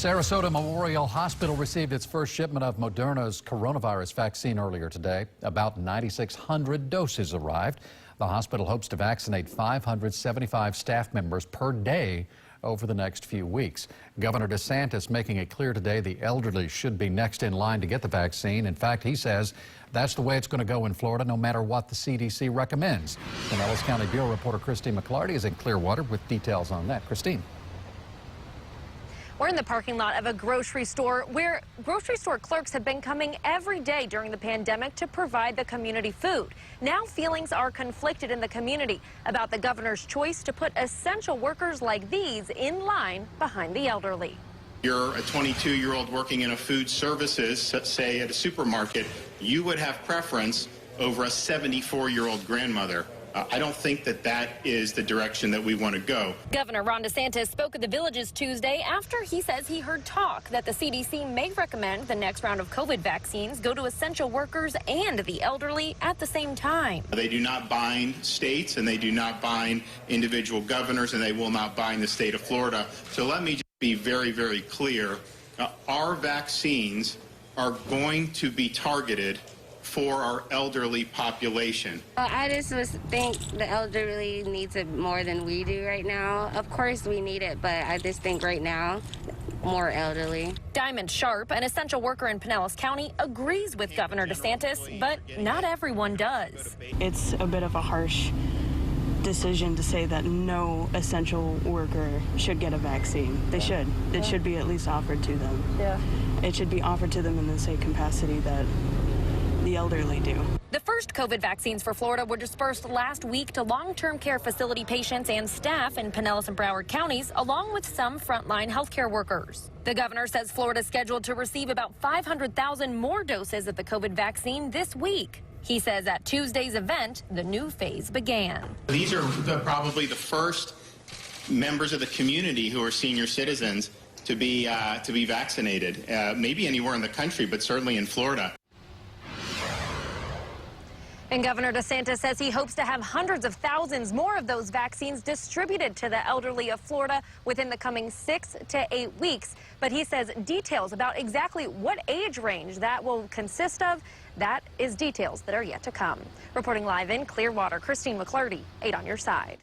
Sarasota Memorial Hospital received its first shipment of Moderna's coronavirus vaccine earlier today. About 9,600 doses arrived. The hospital hopes to vaccinate 575 staff members per day over the next few weeks. Governor DeSantis making it clear today the elderly should be next in line to get the vaccine. In fact, he says that's the way it's going to go in Florida, no matter what the CDC recommends. Pinellas County Bureau reporter Christine McClarty is in Clearwater with details on that. Christine. We're in the parking lot of a grocery store where grocery store clerks have been coming every day during the pandemic to provide the community food. Now feelings are conflicted in the community about the governor's choice to put essential workers like these in line behind the elderly. You're a 22-year-old working in a food services, say at a supermarket, you would have preference over a 74-year-old grandmother. I don't think that is the direction that we want to go. Governor Ron DeSantis spoke at the Villages Tuesday after he says he heard talk that the CDC may recommend the next round of COVID vaccines go to essential workers and the elderly at the same time. They do not bind states, and they do not bind individual governors, and they will not bind the state of Florida. So let me just be very, very clear. Our vaccines are going to be targeted for our elderly population. I just think the elderly needs it more than we do right now. Of course we need it, but I just think right now, more elderly. Diamond Sharp, an essential worker in Pinellas County, agrees with Governor DeSantis, but not everyone does. It's a bit of a harsh decision to say that no essential worker should get a vaccine. They should. It should be at least offered to them. Yeah. It should be offered to them in the same capacity that the elderly do. The first COVID vaccines for Florida were dispersed last week to long-term care facility patients and staff in Pinellas and Broward counties, along with some frontline healthcare workers. The governor says Florida is scheduled to receive about 500,000 more doses of the COVID vaccine this week. He says at Tuesday's event, the new phase began. These are probably the first members of the community who are senior citizens to be vaccinated, maybe anywhere in the country, but certainly in Florida. And Governor DeSantis says he hopes to have hundreds of thousands more of those vaccines distributed to the elderly of Florida within the coming 6 to 8 weeks. But he says details about exactly what age range that will consist of, that is details that are yet to come. Reporting live in Clearwater, Christine McClarty, 8 on your side.